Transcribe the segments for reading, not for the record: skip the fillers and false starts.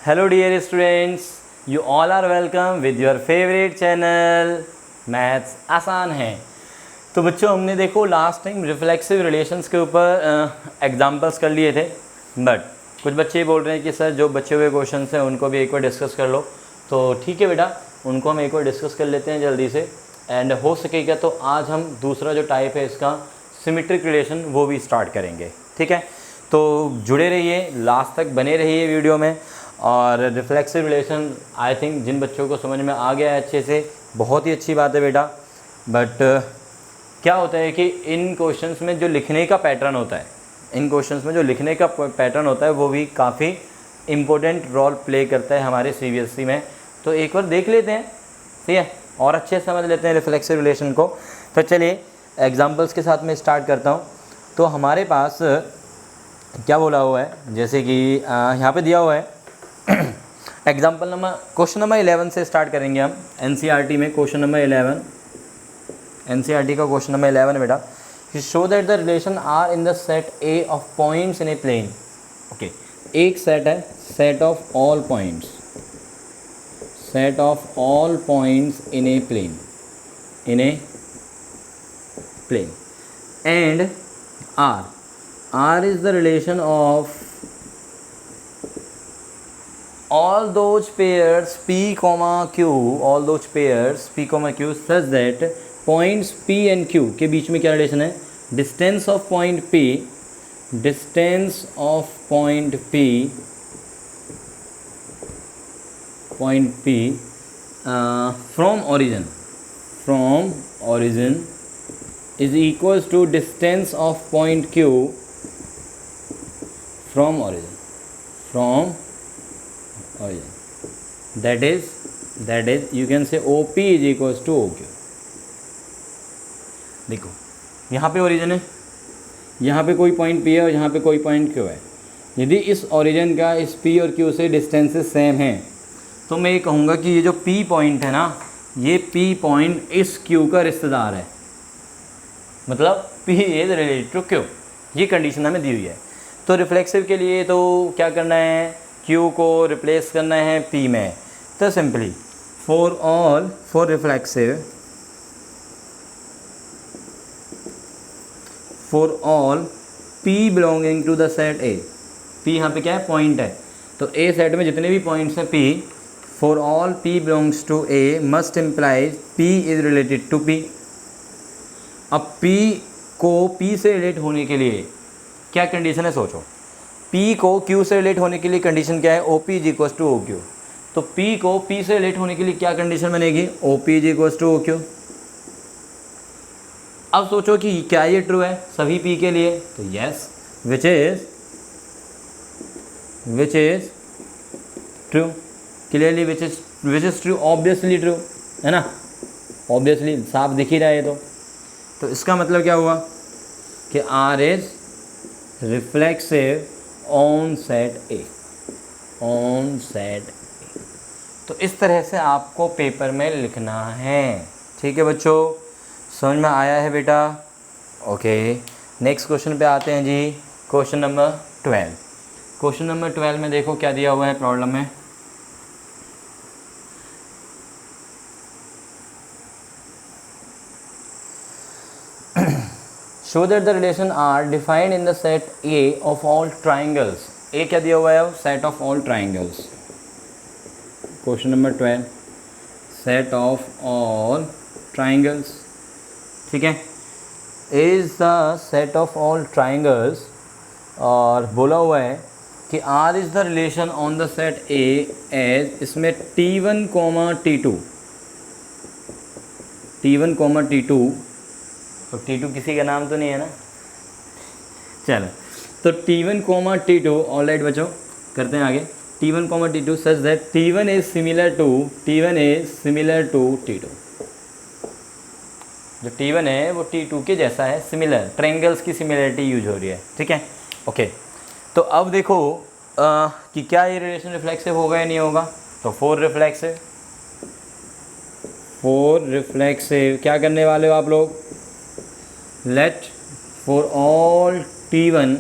Hello dear students, you all are welcome with your favorite channel maths आसान है। तो बच्चों हमने देखो लास्ट टाइम रिफ्लेक्सिव रिलेशंस के ऊपर एग्जांपल्स कर लिए थे, बट कुछ बच्चे बोल रहे हैं कि सर जो बचे हुए क्वेश्चंस हैं उनको भी एक बार डिस्कस कर लो। तो ठीक है बेटा, उनको हम एक बार डिस्कस कर लेते हैं जल्दी से, एंड हो सकेगा तो आज हम दूसरा जो टाइप है इसका सिमेट्रिक रिलेशन वो भी स्टार्ट करेंगे। ठीक है, तो जुड़े रहिए, लास्ट तक बने रहिए वीडियो में। और रिफ्लेक्सिव रिलेशन आई थिंक जिन बच्चों को समझ में आ गया है अच्छे से, बहुत ही अच्छी बात है बेटा। बट क्या होता है कि इन क्वेश्चंस में जो लिखने का पैटर्न होता है, वो भी काफ़ी इम्पोर्टेंट रोल प्ले करता है हमारे सीबीएसई में। तो एक बार देख लेते हैं, ठीक है, और अच्छे से समझ लेते हैं रिफ्लेक्सिव रिलेशन को। तो चलिए एग्जांपल्स के साथ मैं स्टार्ट करता हूँ। तो हमारे पास क्या बोला हुआ है, जैसे कि यहाँ पे दिया हुआ है क्वेश्चन नंबर 11 से स्टार्ट करेंगे हम। एनसीईआरटी में क्वेश्चन नंबर 11, एनसीईआरटी का क्वेश्चन नंबर 11 है बेटा। Show that the relation R in the set A of points in a plane. Okay, एक सेट है, set of all points in a plane, and R is the relation of all those pairs P, Q such that points P and Q के बीच में क्या relation है? Distance of point P from origin is equals to distance of point Q from origin. That is you can say OP is equals to OQ. देखो यहाँ पे origin है, यहाँ पे कोई पॉइंट P है और यहाँ पे कोई पॉइंट Q है। यदि इस ओरिजिन का इस P और Q से डिस्टेंसेस सेम हैं तो मैं ये कहूँगा कि ये जो P पॉइंट है ना, ये P पॉइंट इस Q का रिश्तेदार है, मतलब P is related to Q। ये कंडीशन हमें दी हुई है। तो रिफ्लेक्सिव के लिए तो क्या करना है, Q को रिप्लेस करना है P में। तो simply for all P belonging to the set A। P यहाँ पे क्या है, पॉइंट है। तो A सेट में जितने भी पॉइंट्स हैं P, for all P belongs to A must implies P is related to P। अब P को P से रिलेट होने के लिए क्या कंडीशन है, सोचो। P को Q से रिलेट होने के लिए कंडीशन क्या है, OP is equal to OQ। तो P को P से रिलेट होने के लिए क्या कंडीशन बनेगी, OP is equal to OQ। अब सोचो कि क्या ये ट्रू है सभी P के लिए, तो yes, which is true, clearly which is true, obviously true है ना, ऑब्वियसली साफ दिख ही रहा है। तो इसका मतलब क्या हुआ कि R is reflexive on set A। तो इस तरह से आपको पेपर में लिखना है। ठीक है बच्चों, समझ में आया है बेटा? ओके, नेक्स्ट क्वेश्चन पे आते हैं जी। क्वेश्चन नंबर 12 में देखो क्या दिया हुआ है प्रॉब्लम में। Show that the relation R defined in the set A of all triangles। A क्या दिया हुआ है, set of all triangles। Question number 12, set of all triangles, ठीक है, is the set of all triangles। और बोला हुआ है कि R is the relation on the set A as, इसमें T1, T2। तो T2 किसी का नाम तो नहीं है ना, चलो। तो T1, T2, ऑलराइट बच्चों, करते हैं आगे। T1, T2 such that T1 is similar to T2। जो T1 है वो T2 के जैसा है, सिमिलर, ट्रायंगल्स की सिमिलरिटी यूज हो रही है। ठीक है, ओके। तो अब देखो कि क्या ये रिलेशन रिफ्लेक्सिव होगा या नहीं होगा। तो फॉर रिफ्लेक्सिव क्या करने वाले हो आप लोग, लेट फॉर ऑल T1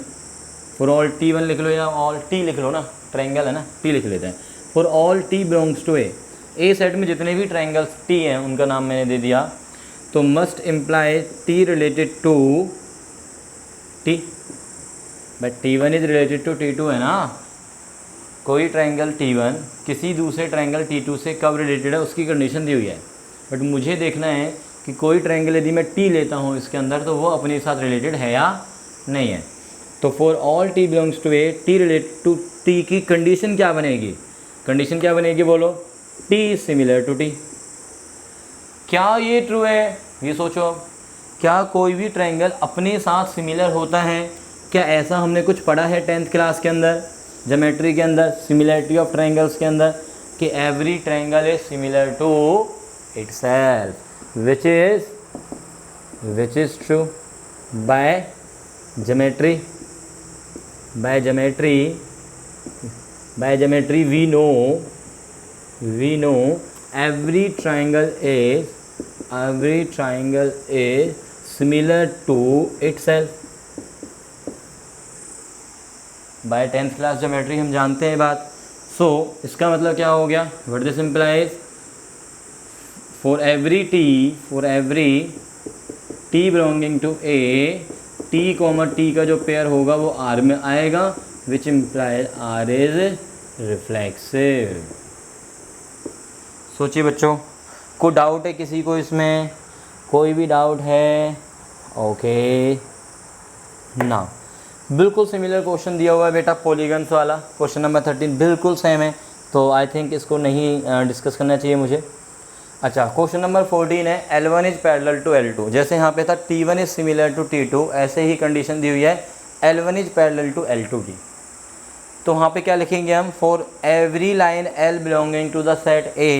लिख लो या ऑल T लिख लो ना, ट्रायंगल है ना, टी लिख लेते हैं। For all T belongs to A set में जितने भी ट्रायंगल्स टी हैं उनका नाम मैंने दे दिया। तो must imply T related to T, but T1 is related to T2 है ना। कोई ट्रायंगल T1 किसी दूसरे ट्रायंगल T2 से कब रिलेटेड है उसकी कंडीशन दी हुई है, बट मुझे देखना है कि कोई ट्रायंगल यदि मैं T लेता हूँ इसके अंदर तो वो अपने साथ रिलेटेड है या नहीं है। तो for all T belongs to A, T related to T की कंडीशन क्या बनेगी, कंडीशन क्या बनेगी बोलो, T सिमिलर टू T। क्या ये ट्रू है, ये सोचो, क्या कोई भी ट्रायंगल अपने साथ सिमिलर होता है? क्या ऐसा हमने कुछ पढ़ा है 10th क्लास के अंदर ज्योमेट्री के अंदर, सिमिलरिटी ऑफ ट्रायंगल्स के अंदर, कि every triangle is similar to itself, which is true by geometry. By geometry we know every triangle is similar to itself। By 10th class geometry हम जानते हैं बात। सो इसका मतलब क्या हो गया, what this implies, for every T belonging to A, T comma T का जो पेयर होगा वो आर में आएगा, which implies R is reflexive. सोचिए बच्चों, कोई डाउट है किसी को इसमें, कोई भी डाउट है? ओके ना, बिल्कुल सिमिलर क्वेश्चन दिया हुआ है बेटा, पॉलीगन्स वाला क्वेश्चन नंबर 13 बिल्कुल सेम है, तो आई थिंक इसको नहीं डिस्कस करना चाहिए मुझे। अच्छा, क्वेश्चन नंबर 14 है L1 is parallel to L2। जैसे यहाँ पे था T1 is similar to T2, ऐसे ही कंडीशन दी हुई है L1 is parallel to L2 की। तो वहाँ पे क्या लिखेंगे हम, for every line L belonging to the set A,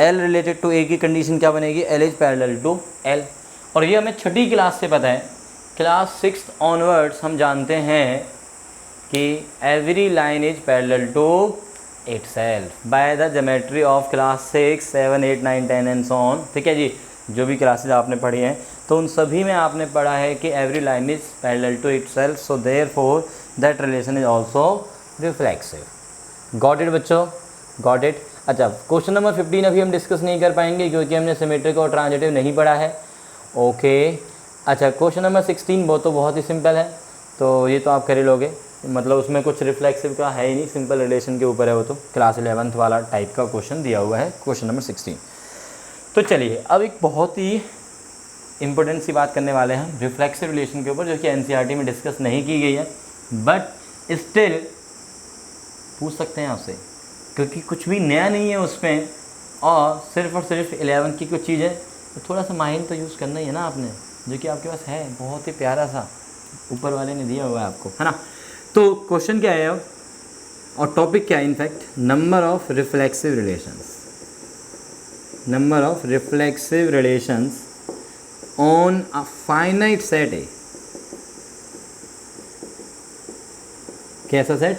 L related to A की कंडीशन क्या बनेगी, L is parallel to L। और ये हमें छठी क्लास से पता है, क्लास 6 ऑनवर्ड्स हम जानते हैं कि every line is parallel to itself by the geometry of class 6, 7, 8, 9, 10 and so on. ठीक है जी, जो भी क्लासेज आपने पढ़ी हैं तो उन सभी में आपने पढ़ा है कि every line is parallel to itself, so therefore that relation is also reflexive. Got it बच्चों, गॉट इट। अच्छा, क्वेश्चन नंबर 15 अभी हम डिस्कस नहीं कर पाएंगे क्योंकि हमने सिमेट्रिक और ट्रांजिटिव नहीं पढ़ा है। ओके अच्छा, क्वेश्चन नंबर 16 वो तो बहुत ही सिंपल है, तो ये तो आप कर ही लोगे, मतलब उसमें कुछ रिफ्लेक्सिव का है ही नहीं, सिंपल रिलेशन के ऊपर है, वो तो क्लास 11th वाला टाइप का क्वेश्चन दिया हुआ है, क्वेश्चन नंबर 16। तो चलिए अब एक बहुत ही इंपॉर्टेंट सी बात करने वाले हैं रिफ्लेक्सिव रिलेशन के ऊपर, जो कि एनसीईआरटी में डिस्कस नहीं की गई है, बट स्टिल पूछ सकते हैं आपसे क्योंकि कुछ भी नया नहीं है उसमें, और सिर्फ 11th की कुछ चीज़ें, तो थोड़ा सा माइंड तो यूज़ करना ही है ना आपने, जो कि आपके पास है, बहुत ही प्यारा सा ऊपर वाले ने दिया हुआ है आपको, है ना। तो क्वेश्चन क्या है अब और टॉपिक क्या है, in fact number of reflexive relations on a finite set ए। कैसा सेट,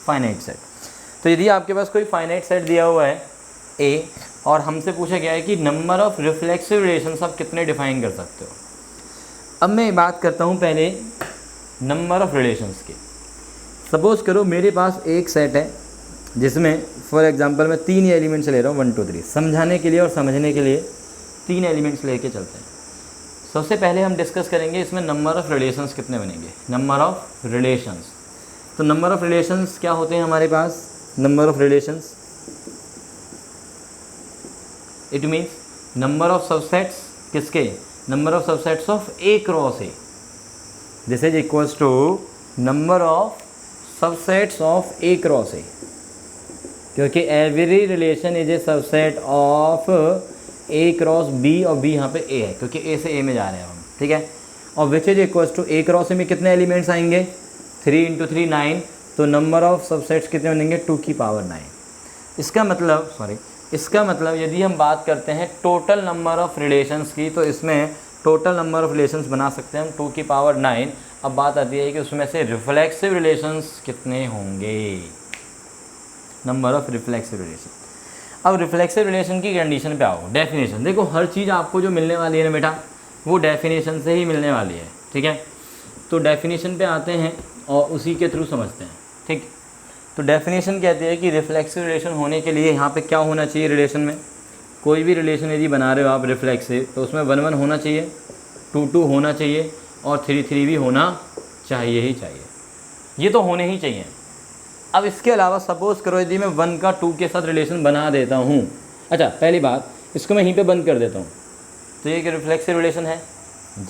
फाइनाइट सेट। तो यदि आपके पास कोई फाइनाइट सेट दिया हुआ है ए और हमसे पूछा गया है कि नंबर ऑफ रिफ्लेक्सिव रिलेशंस आप कितने डिफाइन कर सकते हो। अब मैं बात करता हूँ पहले नंबर ऑफ रिलेशंस की। सपोज़ करो मेरे पास एक सेट है जिसमें फॉर एग्जांपल मैं 3 एलिमेंट्स ले रहा हूँ, 1 2 3, समझाने के लिए और समझने के लिए 3 एलिमेंट्स लेके चलते हैं। सबसे पहले हम डिस्कस करेंगे इसमें नंबर ऑफ़ रिलेशंस कितने बनेंगे, नंबर ऑफ़ रिलेशंस। तो नंबर ऑफ़ रिलेशंस क्या होते हैं हमारे पास, number of relations it means number of subsets किसके, number of subsets of A cross A. This is equals to number of subsets of A cross A, क्योंकि every relation is a subset of A cross B, और B यहाँ पे ए है क्योंकि ए से ए में जा रहे हैं हम, ठीक है। और which is equals to A cross A में कितने एलिमेंट्स आएंगे, 3 × 3 9, तो नंबर ऑफ सबसेट्स कितने बनेंगे, 2 की पावर 9। इसका मतलब यदि हम बात करते हैं टोटल नंबर ऑफ़ रिलेशंस की, तो इसमें टोटल नंबर ऑफ़ रिलेशंस बना सकते हैं हम 2 की पावर 9। अब बात आती है कि उसमें से रिफ्लेक्सिव रिलेशंस कितने होंगे, नंबर ऑफ़ रिफ्लेक्सिव रिलेशन। अब रिफ्लेक्सिव रिलेशन की कंडीशन पे आओ, डेफिनेशन। देखो हर चीज़ आपको जो मिलने वाली है ना बेटा, वो डेफिनेशन से ही मिलने वाली है, ठीक है। तो डेफिनेशन पे आते हैं और उसी के थ्रू समझते हैं, ठीक। तो डेफिनेशन कहती है कि रिफ्लेक्सिव रिलेशन होने के लिए यहाँ पे क्या होना चाहिए रिलेशन में, कोई भी रिलेशन यदि बना रहे हो आप रिफ्लेक्सिव तो उसमें 1 1 होना चाहिए, 2 2 होना चाहिए और 3 3 भी होना चाहिए ही चाहिए, ये तो होने ही चाहिए। अब इसके अलावा सपोज़ करो यदि मैं 1 का 2 के साथ रिलेशन बना देता हूँ, अच्छा पहली बात इसको मैं यहीं पे बंद कर देता हूँ, तो ये एक रिफ्लेक्सिव रिलेशन है,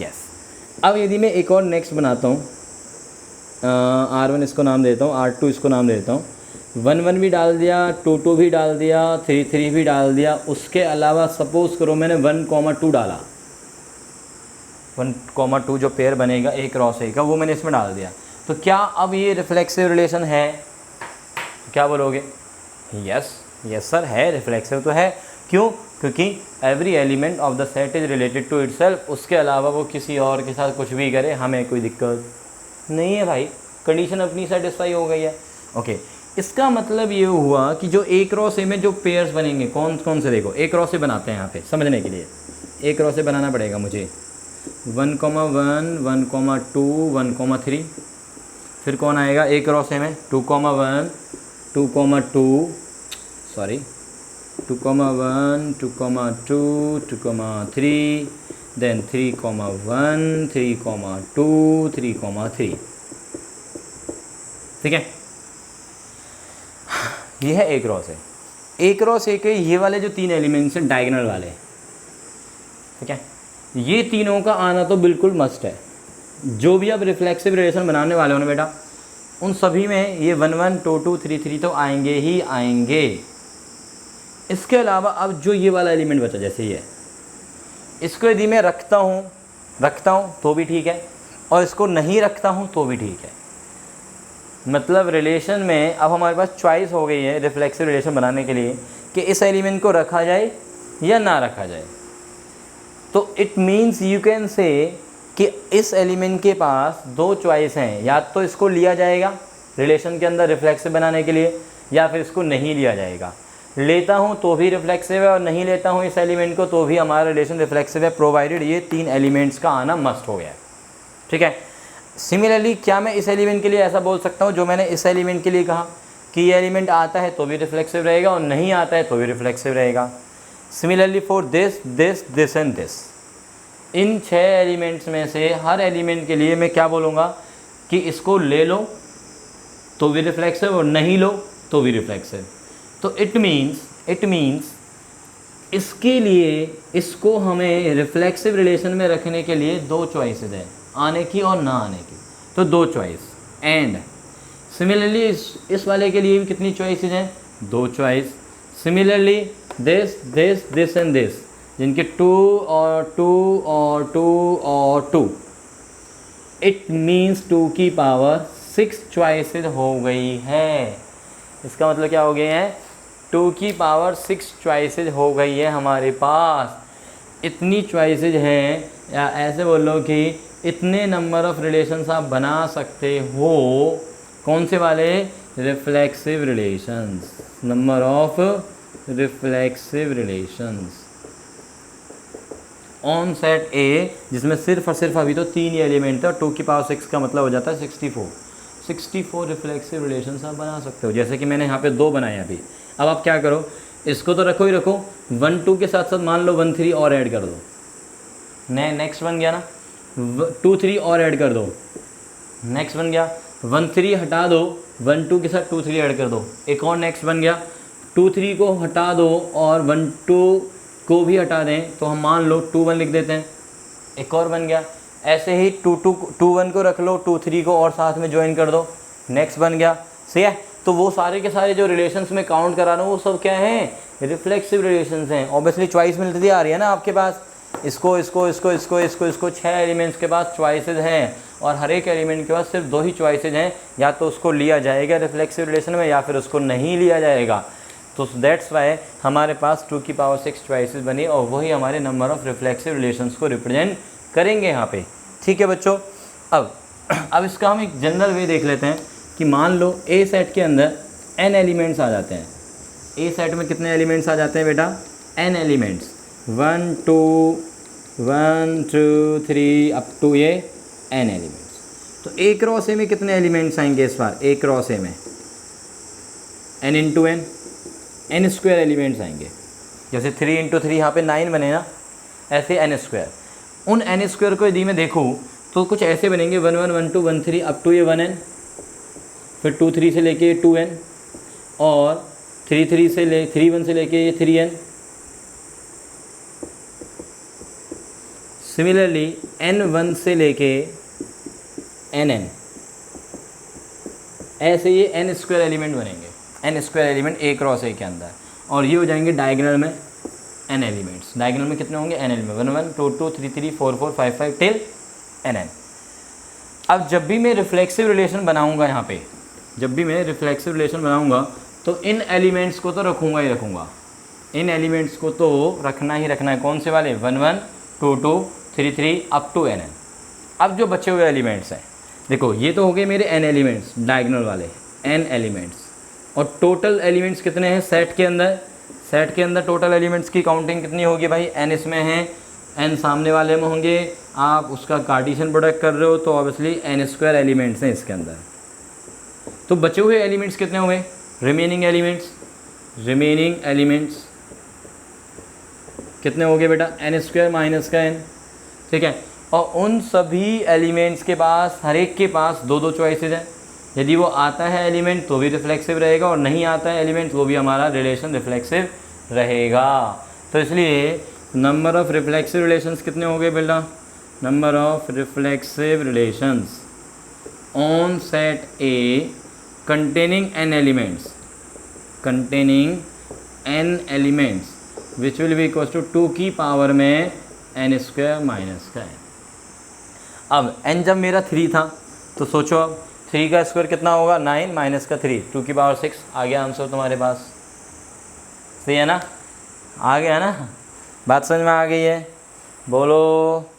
यस। अब यदि मैं एक और नेक्स्ट बनाता हूँ, R1 इसको नाम देता हूँ, R2 इसको नाम देता हूँ, 1 1 भी डाल दिया, 2 2 भी डाल दिया, 3 3 भी डाल दिया, उसके अलावा सपोज़ करो मैंने 1 2 डाला, 1 2 जो पेयर बनेगा A क्रॉस A का वो मैंने इसमें डाल दिया, तो क्या अब ये रिफ्लेक्सिव रिलेशन है? क्या बोलोगे? यस यस सर है, रिफ्लेक्सिव तो है। क्यों? क्योंकि every element of the set is related to itself, उसके अलावा वो किसी और के साथ कुछ भी करे हमें कोई दिक्कत नहीं है भाई, कंडीशन अपनी सेटिस्फाई हो गई है। ओके, इसका मतलब ये हुआ कि जो A क्रॉस A में जो पेयर्स बनेंगे कौन कौन से, देखो A क्रॉस A बनाते हैं यहाँ पे समझने के लिए, A क्रॉस A बनाना पड़ेगा मुझे, 1 1 1 2 1 3, फिर कौन आएगा A क्रॉस A में 2 1 2 2 सॉरी 2 1 2 2 2 3, देन 3 1 3 2 3 3, ठीक है। ये है A cross A cross A के ये वाले जो 3 एलिमेंट्स हैं डायगोनल वाले, ठीक है, ये तीनों का आना तो बिल्कुल मस्ट है। जो भी आप रिफ्लेक्सिव रिलेशन बनाने वाले हो ना बेटा, उन सभी में ये 1 1 2 2 3 3 तो आएंगे ही आएंगे। इसके अलावा अब जो ये वाला एलिमेंट बचा, जैसे ये, इसको यदि मैं रखता हूँ तो भी ठीक है, और इसको नहीं रखता हूँ तो भी ठीक है। मतलब रिलेशन में अब हमारे पास चॉइस हो गई है रिफ्लेक्सिव रिलेशन बनाने के लिए कि इस एलिमेंट को रखा जाए या ना रखा जाए। तो it means you can say कि इस एलिमेंट के पास 2 चॉइस हैं, या तो इसको लिया जाएगा रिलेशन के अंदर रिफ्लेक्सिव बनाने के लिए, या फिर इसको नहीं लिया जाएगा। लेता हूँ तो भी रिफ्लेक्सिव है और नहीं लेता हूँ इस एलिमेंट को तो भी हमारा रिलेशन रिफ्लेक्सिव है, प्रोवाइडेड ये 3 एलिमेंट्स का आना मस्ट हो गया है, ठीक है। सिमिलरली क्या मैं इस एलिमेंट के लिए ऐसा बोल सकता हूँ जो मैंने इस एलिमेंट के लिए कहा कि ये एलिमेंट आता है तो भी रिफ्लेक्सिव रहेगा और नहीं आता है तो भी रिफ्लेक्सिव रहेगा। Similarly for this and this, in 6 elements में से हर एलिमेंट के लिए मैं क्या बोलूँगा कि इसको ले लो तो भी रिफ्लेक्सिव और नहीं लो तो भी रिफ्लेक्सिव। तो इट मीन्स इसके लिए इसको हमें रिफ्लेक्सिव रिलेशन में रखने के लिए 2 चॉइसेस हैं, आने की और ना आने की, तो 2 चॉइस। एंड सिमिलरली इस वाले के लिए भी कितनी चॉइसेस हैं? 2 choice. Similarly this and this, जिनके 2 और 2 और 2 और 2, इट मीन्स 2 की पावर 6 चॉइसेस हो गई है। इसका मतलब क्या हो गए हैं? 2 की पावर 6 चॉइसेस हो गई है हमारे पास। इतनी चॉइसेस हैं, या ऐसे बोलो कि इतने नंबर ऑफ रिलेशंस आप बना सकते हो। कौन से वाले? Reflexive relations, number of reflexive relations on set ए, जिसमें सिर्फ और सिर्फ अभी तो 3 ही एलिमेंट थे और 2 की पावर 6 का मतलब हो जाता है 64 रिफ्लेक्सिव रिलेशंस आप बना सकते हो। जैसे कि मैंने यहाँ पे 2 बनाए अभी। अब आप क्या करो, इसको तो रखो ही रखो, 1 2 के साथ साथ मान लो 1 3 और ऐड कर दो, नेक्स्ट बन गया ना, 2 3 और ऐड कर दो, नेक्स्ट बन गया, 1 3 हटा दो, 1 2 के साथ 2 3 ऐड कर दो, एक और नेक्स्ट बन गया, 2 3 को हटा दो और 1 2 को भी हटा दें तो हम मान लो 2 1 लिख देते हैं, एक और बन गया। ऐसे ही 2 1 को रख लो, 2 3 को और साथ में ज्वाइन कर दो, नेक्स्ट बन गया। सही है। तो वो सारे के सारे जो रिलेशंस में काउंट करा रहा हूँ वो सब क्या हैं? रिफ्लेक्सिव रिलेशंस हैं। ऑब्वियसली चॉइस मिलती आ रही है ना आपके पास, इसको 6 एलिमेंट्स के पास चॉइसेस हैं और हर एक एलिमेंट के पास सिर्फ 2 ही चॉइसेस हैं, या तो उसको लिया जाएगा रिफ्लेक्सिव रिलेशन में या फिर उसको नहीं लिया जाएगा। तो दैट्स वाई हमारे पास 2 की पावर 6 चॉइसेस बनी और वही हमारे नंबर ऑफ रिफ्लेक्सिव रिलेशंस को रिप्रेजेंट करेंगे यहाँ पे। ठीक है बच्चों। अब इसका हम एक जनरल वे देख लेते हैं कि मान लो ए सेट के अंदर n एलिमेंट्स आ जाते हैं। ए सेट में कितने एलिमेंट्स आ जाते हैं बेटा? n एलिमेंट्स, 1 2 3 अप टू ये n एलिमेंट्स। तो ए क्रॉस ए में कितने एलिमेंट्स आएंगे इस बार? ए क्रॉस ए में n into N, N square elements आएंगे। जैसे 3 इंटू 3 यहाँ पे 9 बने ना, ऐसे n स्क्वायर। उन n स्क्वायर को यदि मैं देखूँ तो कुछ ऐसे बनेंगे 1 1 1 2 1 3 अप टू ये 1n, फिर 2 3 से लेके 2n, और 3 3 से 3 1 से लेके ये 3n। सिमिलरली n 1 से लेके nn, ऐसे ये n स्क्वायर एलिमेंट बनेंगे, n square element a cross a के अंदर, और ये हो जाएंगे डायगोनल में n एलिमेंट्स। डायगोनल में कितने होंगे? n element, 1 1 2 2 3 3 4 4 5 5 till nn। अब जब भी मैं रिफ्लेक्सिव रिलेशन बनाऊंगा, यहाँ पे जब भी मैं रिफ्लेक्सिव रिलेशन बनाऊंगा तो इन एलिमेंट्स को तो रखूंगा ही रखूंगा, इन एलिमेंट्स को तो रखना ही रखना है। कौन से वाले? 1 1 2 2 3 3 अप टू nn। अब जो बचे हुए एलिमेंट्स हैं, देखो ये तो हो गए मेरे n एलिमेंट्स, डायगोनल वाले n एलिमेंट्स, और टोटल एलिमेंट्स कितने हैं सेट के अंदर? सेट के अंदर टोटल एलिमेंट्स की काउंटिंग कितनी होगी भाई? n इसमें है, n सामने वाले में होंगे, आप उसका कार्टेशियन प्रोडक्ट कर रहे हो तो ऑब्वियसली n स्क्वायर एलिमेंट्स हैं इसके अंदर। तो बचे हुए एलिमेंट्स कितने हुए? रिमेनिंग एलिमेंट्स कितने हो गए बेटा? n स्क्वायर माइनस का n, ठीक है। और उन सभी एलिमेंट्स के पास, हर एक के पास दो दो चॉइसेस हैं। यदि वो आता है एलिमेंट तो भी रिफ्लेक्सिव रहेगा, और नहीं आता है एलिमेंट तो भी हमारा रिलेशन रिफ्लेक्सिव रहेगा। तो इसलिए नंबर ऑफ रिफ्लेक्सिव रिलेशंस कितने हो गए बेटा? Number of reflexive relations on set A containing n elements which will be equals to 2 की पावर में n स्क्वायर माइनस का n। अब n जब मेरा 3 था तो सोचो अब 3 का स्क्वायर कितना होगा? 9 माइनस का 3, 2 की पावर 6। आ गया आंसर तुम्हारे पास, सही है ना? आ गया ना? बात समझ में आ गई है? बोलो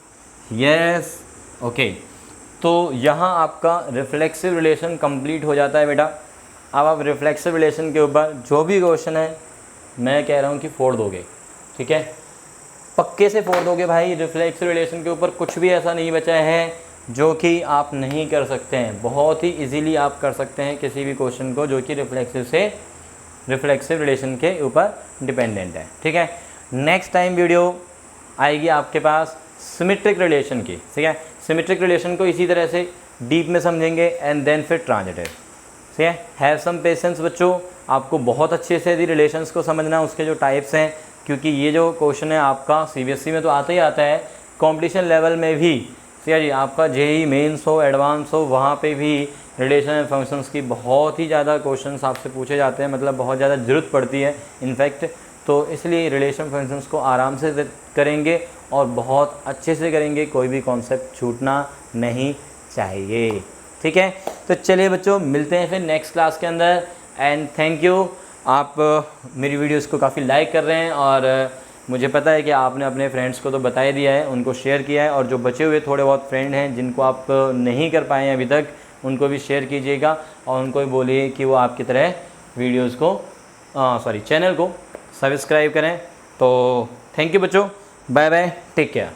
यस। ओके, तो यहाँ आपका रिफ्लेक्सिव रिलेशन कंप्लीट हो जाता है बेटा। अब आप रिफ्लेक्सिव रिलेशन के ऊपर जो भी क्वेश्चन है मैं कह रहा हूँ कि फोड़ दोगे, ठीक है? पक्के से फोड़ दोगे भाई। रिफ्लेक्सिव रिलेशन के ऊपर कुछ भी ऐसा नहीं बचा है जो कि आप नहीं कर सकते हैं। बहुत ही इजीली आप कर सकते हैं किसी भी क्वेश्चन को जो कि रिफ्लेक्सिव रिलेशन के ऊपर डिपेंडेंट है, ठीक है? नेक्स्ट टाइम वीडियो आएगी आपके पास सिमेट्रिक रिलेशन की, ठीक है? सिमेट्रिक रिलेशन को इसी तरह से डीप में समझेंगे एंड देन फिर ट्रांजिटिव, ठीक है? हैव सम पेशेंस बच्चों, आपको बहुत अच्छे से यदि रिलेशंस को समझना, उसके जो टाइप्स हैं, क्योंकि ये जो क्वेश्चन है आपका CBSE में तो आता ही आता है, कॉम्पिटिशन लेवल में भी, ठीक है जी? आपका JEE मेंस हो, एडवांस हो, वहाँ पे भी रिलेशन एंड फंक्शंस की बहुत ही ज़्यादा क्वेश्चंस आपसे पूछे जाते हैं, मतलब बहुत ज़्यादा ज़रूरत पड़ती है इनफैक्ट। तो इसलिए रिलेशन फंक्शंस को आराम से करेंगे और बहुत अच्छे से करेंगे, कोई भी कॉन्सेप्ट छूटना नहीं चाहिए, ठीक है? तो चलिए बच्चों, मिलते हैं फिर नेक्स्ट क्लास के अंदर, एंड थैंक यू। आप मेरी वीडियोस को काफ़ी लाइक कर रहे हैं, और मुझे पता है कि आपने अपने फ्रेंड्स को तो बता ही दिया है, उनको शेयर किया है, और जो बचे हुए थोड़े बहुत फ्रेंड हैं जिनको आप नहीं कर पाए हैं अभी तक, उनको भी शेयर कीजिएगा, और उनको भी बोलिए कि वो आपकी तरह वीडियोज़ को चैनल को सब्सक्राइब करें। तो थैंक यू बच्चों, बाय बाय, टेक केयर।